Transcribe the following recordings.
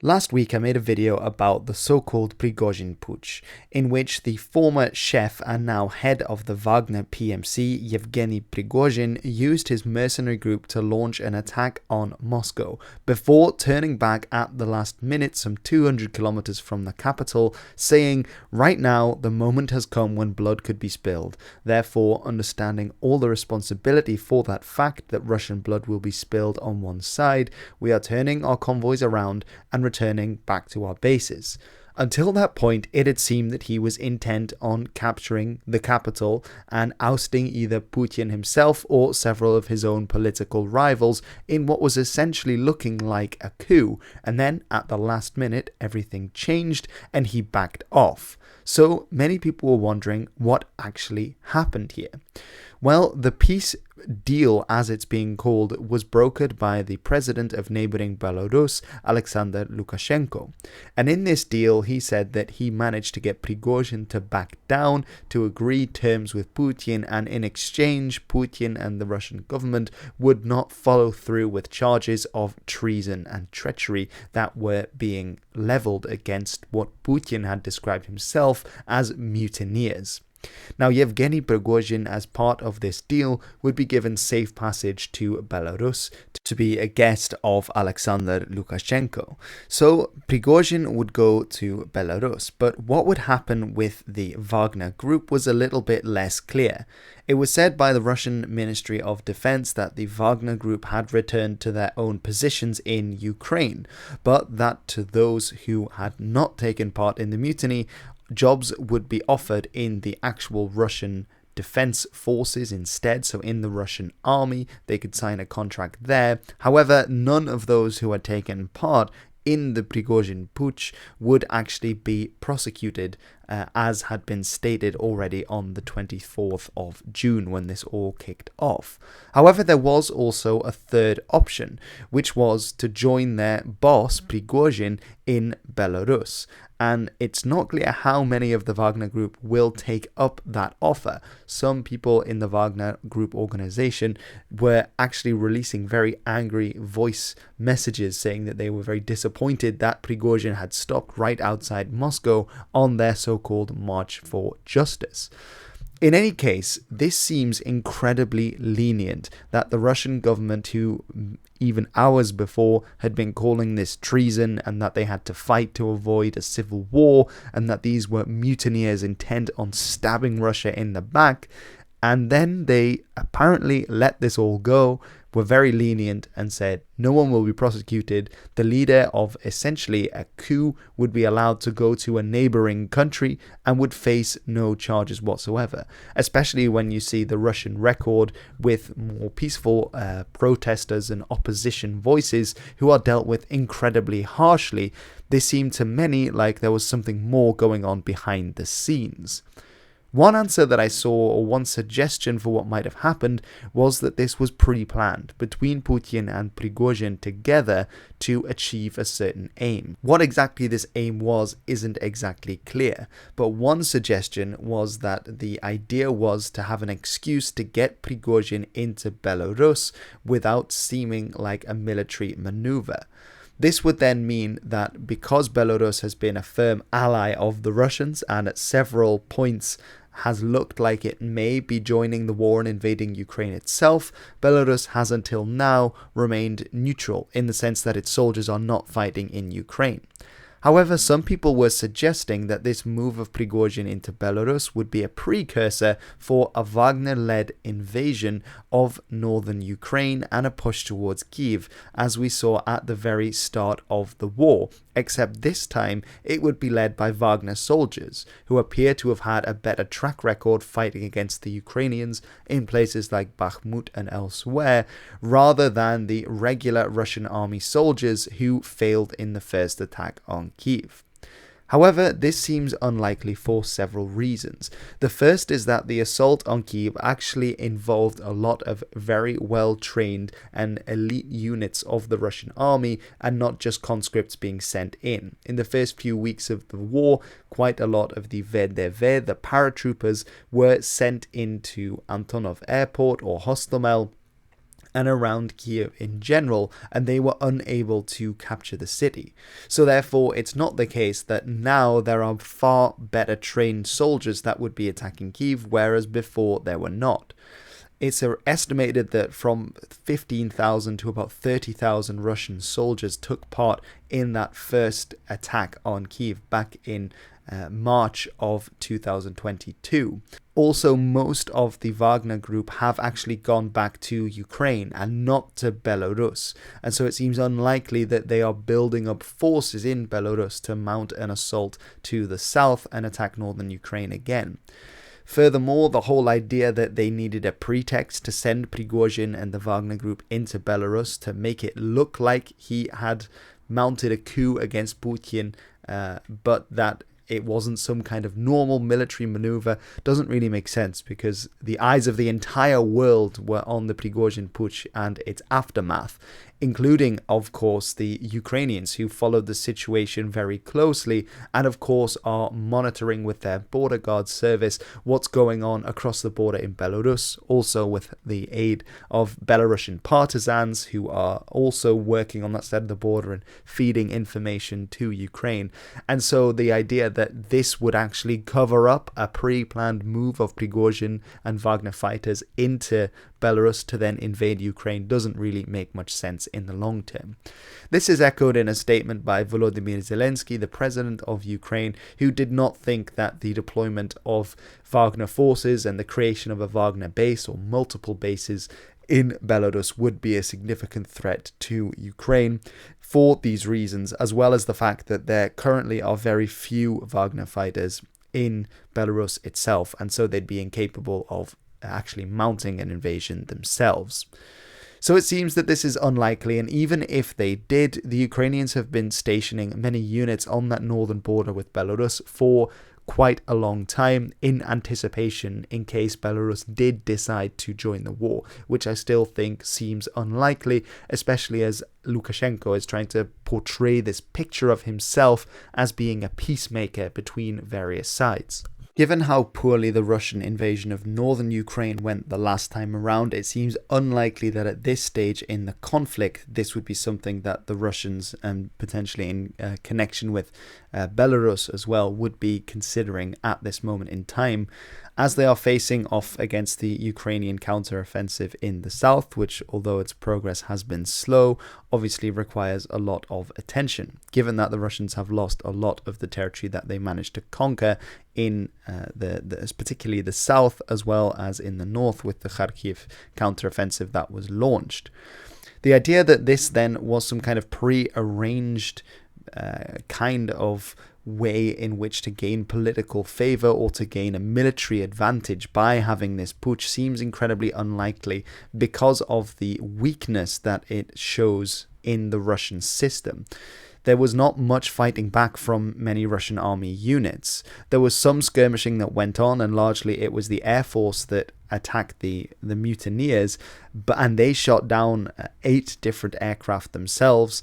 Last week I made a video about the so-called Prigozhin Putsch, in which the former chef and now head of the Wagner PMC, Yevgeny Prigozhin, used his mercenary group to launch an attack on Moscow, before turning back at the last minute some 200 kilometers from the capital, saying, "Right now, the moment has come when blood could be spilled. Therefore, understanding all the responsibility for that fact that Russian blood will be spilled on one side, we are turning our convoys around and returning back to our bases." Until that point, it had seemed that he was intent on capturing the capital and ousting either Putin himself or several of his own political rivals in what was essentially looking like a coup, and then at the last minute everything changed and he backed off. So many people were wondering what actually happened here. Well, the peace deal, as it's being called, was brokered by the president of neighboring Belarus, Alexander Lukashenko. And in this deal, he said that he managed to get Prigozhin to back down, to agree terms with Putin, and in exchange, Putin and the Russian government would not follow through with charges of treason and treachery that were being leveled against what Putin had described himself as mutineers. Now, Yevgeny Prigozhin, as part of this deal, would be given safe passage to Belarus to be a guest of Alexander Lukashenko. So Prigozhin would go to Belarus, but what would happen with the Wagner Group was a little bit less clear. It was said by the Russian Ministry of Defense that the Wagner Group had returned to their own positions in Ukraine, but that to those who had not taken part in the mutiny, jobs would be offered in the actual Russian defense forces instead, so in the Russian army, they could sign a contract there. However, none of those who had taken part in the Prigozhin Putsch would actually be prosecuted, as had been stated already on the 24th of June when this all kicked off. However, there was also a third option, which was to join their boss Prigozhin in Belarus. And it's not clear how many of the Wagner Group will take up that offer. Some people in the Wagner Group organization were actually releasing very angry voice messages saying that they were very disappointed that Prigozhin had stopped right outside Moscow on their so-called March for Justice. In any case, this seems incredibly lenient that the Russian government, who even hours before had been calling this treason and that they had to fight to avoid a civil war and that these were mutineers intent on stabbing Russia in the back, and then they apparently let this all go, were very lenient and said no one will be prosecuted. The leader of essentially a coup would be allowed to go to a neighboring country and would face no charges whatsoever, especially when you see the Russian record with more peaceful protesters and opposition voices who are dealt with incredibly harshly. This seemed to many like there was something more going on behind the scenes. One answer that I saw, or one suggestion for what might have happened, was that this was pre-planned between Putin and Prigozhin together to achieve a certain aim. What exactly this aim was isn't exactly clear, but one suggestion was that the idea was to have an excuse to get Prigozhin into Belarus without seeming like a military maneuver. This would then mean that because Belarus has been a firm ally of the Russians and at several points has looked like it may be joining the war and invading Ukraine itself, Belarus has until now remained neutral in the sense that its soldiers are not fighting in Ukraine. However, some people were suggesting that this move of Prigozhin into Belarus would be a precursor for a Wagner-led invasion of northern Ukraine and a push towards Kyiv, as we saw at the very start of the war, except this time it would be led by Wagner soldiers, who appear to have had a better track record fighting against the Ukrainians in places like Bakhmut and elsewhere, rather than the regular Russian army soldiers who failed in the first attack on Kyiv. However, this seems unlikely for several reasons. The first is that the assault on Kyiv actually involved a lot of very well-trained and elite units of the Russian army and not just conscripts being sent in. In the first few weeks of the war, quite a lot of the VDV, the paratroopers, were sent into Antonov Airport or Hostomel, and around Kyiv in general, and they were unable to capture the city. So therefore, it's not the case that now there are far better trained soldiers that would be attacking Kyiv, whereas before there were not. It's estimated that from 15,000 to about 30,000 Russian soldiers took part in that first attack on Kyiv back in March of 2022. Also, most of the Wagner Group have actually gone back to Ukraine and not to Belarus, and so it seems unlikely that they are building up forces in Belarus to mount an assault to the south and attack northern Ukraine again. Furthermore, the whole idea that they needed a pretext to send Prigozhin and the Wagner Group into Belarus to make it look like he had mounted a coup against Putin, but that it wasn't some kind of normal military maneuver, doesn't really make sense, because the eyes of the entire world were on the Prigozhin Putsch and its aftermath, including, of course, the Ukrainians, who followed the situation very closely and, of course, are monitoring with their border guard service what's going on across the border in Belarus, also with the aid of Belarusian partisans who are also working on that side of the border and feeding information to Ukraine. And so the idea that this would actually cover up a pre-planned move of Prigozhin and Wagner fighters into Belarus to then invade Ukraine doesn't really make much sense in the long term. This is echoed in a statement by Volodymyr Zelensky, the president of Ukraine, who did not think that the deployment of Wagner forces and the creation of a Wagner base or multiple bases in Belarus would be a significant threat to Ukraine for these reasons, as well as the fact that there currently are very few Wagner fighters in Belarus itself, and so they'd be incapable of actually mounting an invasion themselves. So it seems that this is unlikely, and even if they did, the Ukrainians have been stationing many units on that northern border with Belarus for quite a long time in anticipation in case Belarus did decide to join the war, which I still think seems unlikely, especially as Lukashenko is trying to portray this picture of himself as being a peacemaker between various sides. Given how poorly the Russian invasion of northern Ukraine went the last time around, it seems unlikely that at this stage in the conflict this would be something that the Russians, and potentially in connection with Belarus as well, would be considering at this moment in time, as they are facing off against the Ukrainian counteroffensive in the south, which, although its progress has been slow, obviously requires a lot of attention, given that the Russians have lost a lot of the territory that they managed to conquer in particularly the south, as well as in the north with the Kharkiv counteroffensive that was launched. The idea that this then was some kind of pre-arranged kind of way in which to gain political favor or to gain a military advantage by having this putsch seems incredibly unlikely because of the weakness that it shows in the Russian system. There was not much fighting back from many Russian army units. There was some skirmishing that went on, and largely it was the air force that attacked the mutineers, and they shot down 8 different aircraft themselves,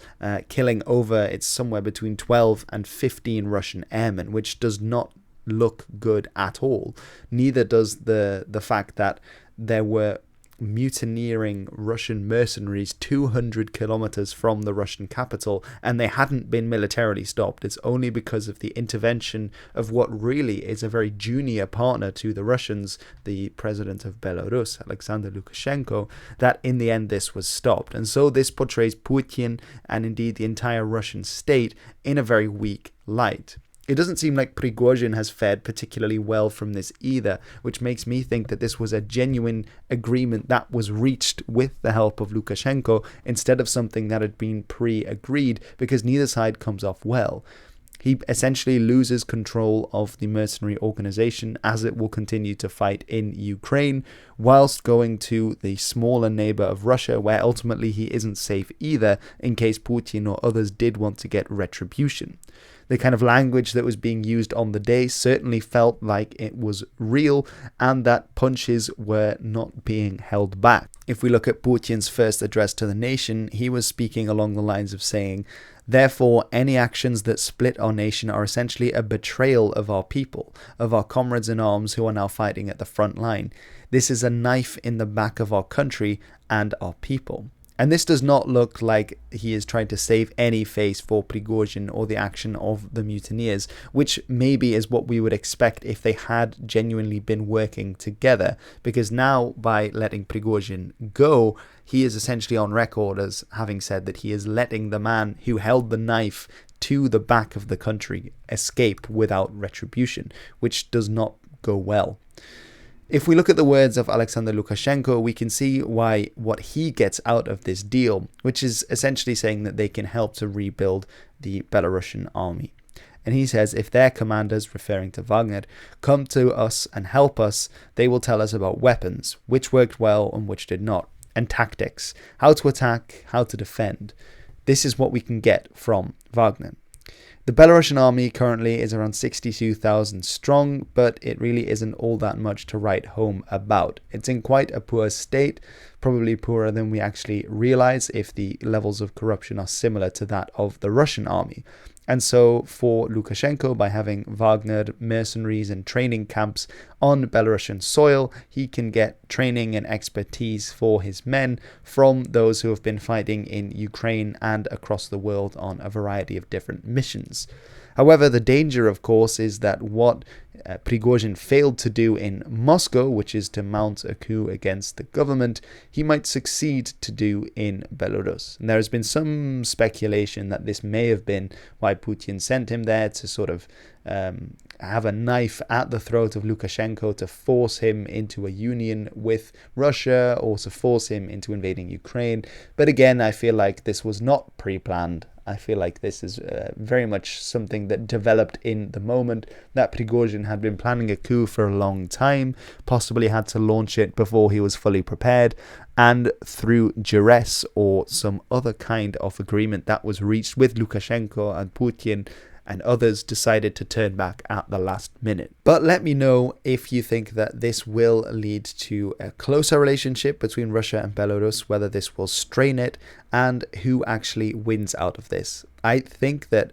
killing it's somewhere between 12 and 15 Russian airmen, which does not look good at all. Neither does the fact that there were mutineering Russian mercenaries 200 kilometers from the Russian capital, and they hadn't been militarily stopped. It's only because of the intervention of what really is a very junior partner to the Russians, the president of Belarus, Alexander Lukashenko, that in the end this was stopped. And so this portrays Putin and indeed the entire Russian state in a very weak light. It doesn't seem like Prigozhin has fared particularly well from this either, which makes me think that this was a genuine agreement that was reached with the help of Lukashenko instead of something that had been pre-agreed, because neither side comes off well. He essentially loses control of the mercenary organization as it will continue to fight in Ukraine, whilst going to the smaller neighbor of Russia, where ultimately he isn't safe either in case Putin or others did want to get retribution. The kind of language that was being used on the day certainly felt like it was real and that punches were not being held back. If we look at Putin's first address to the nation, he was speaking along the lines of saying Therefore, any actions that split our nation are essentially a betrayal of our people, of our comrades in arms who are now fighting at the front line. This is a knife in the back of our country and our people. And this does not look like he is trying to save any face for Prigozhin or the action of the mutineers, which maybe is what we would expect if they had genuinely been working together. Because now, by letting Prigozhin go, he is essentially on record as having said that he is letting the man who held the knife to the back of the country escape without retribution, which does not go well. If we look at the words of Alexander Lukashenko, we can see why what he gets out of this deal, which is essentially saying that they can help to rebuild the Belarusian army. And he says if their commanders, referring to Wagner, come to us and help us, they will tell us about weapons, which worked well and which did not, and tactics, how to attack, how to defend. This is what we can get from Wagner. The Belarusian army currently is around 62,000 strong, but it really isn't all that much to write home about. It's in quite a poor state, probably poorer than we actually realize if the levels of corruption are similar to that of the Russian army. And so for Lukashenko, by having Wagner, mercenaries and training camps on Belarusian soil, he can get training and expertise for his men from those who have been fighting in Ukraine and across the world on a variety of different missions. However, the danger, of course, is that what Prigozhin failed to do in Moscow, which is to mount a coup against the government, he might succeed to do in Belarus. And there has been some speculation that this may have been why Putin sent him there, to sort of have a knife at the throat of Lukashenko to force him into a union with Russia or to force him into invading Ukraine. But again, I feel like this was not pre-planned. I feel like this is very much something that developed in the moment, that Prigozhin had been planning a coup for a long time, possibly had to launch it before he was fully prepared, and through duress or some other kind of agreement that was reached with Lukashenko and Putin and others, decided to turn back at the last minute. But let me know if you think that this will lead to a closer relationship between Russia and Belarus, whether this will strain it, and who actually wins out of this. I think that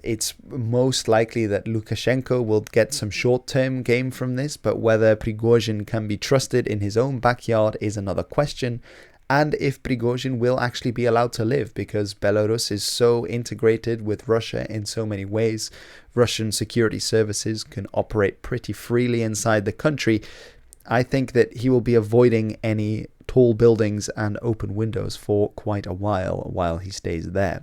it's most likely that Lukashenko will get some short-term gain from this, but whether Prigozhin can be trusted in his own backyard is another question. And if Prigozhin will actually be allowed to live, because Belarus is so integrated with Russia in so many ways. Russian security services can operate pretty freely inside the country. I think that he will be avoiding any tall buildings and open windows for quite a while he stays there.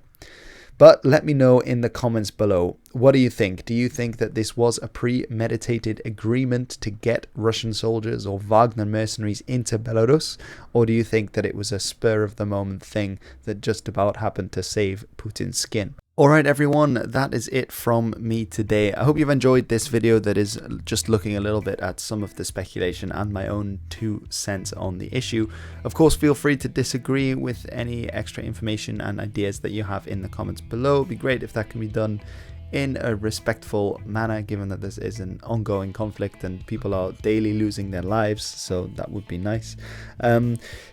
But let me know in the comments below, what do you think? Do you think that this was a premeditated agreement to get Russian soldiers or Wagner mercenaries into Belarus? Or do you think that it was a spur-of-the-moment thing that just about happened to save Putin's skin? Alright everyone, that is it from me today. I hope you've enjoyed this video that is just looking a little bit at some of the speculation and my own 2 cents on the issue. Of course, feel free to disagree with any extra information and ideas that you have in the comments below. It'd be great if that can be done in a respectful manner, given that this is an ongoing conflict and people are daily losing their lives, so that would be nice.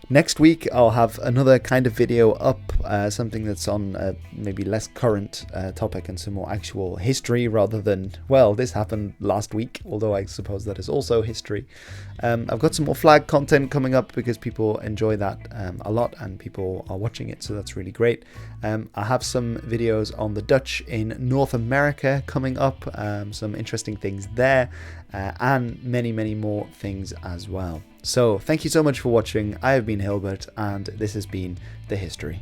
Next week I'll have another kind of video up, something that's on maybe less current topic and some more actual history rather than, well, this happened last week, although I suppose that is also history. I've got some more flag content coming up because people enjoy that a lot and people are watching it, so that's really great. I have some videos on the Dutch in North America coming up, some interesting things there, and many more things as well. So thank you so much for watching. I have been Hilbert and this has been The History.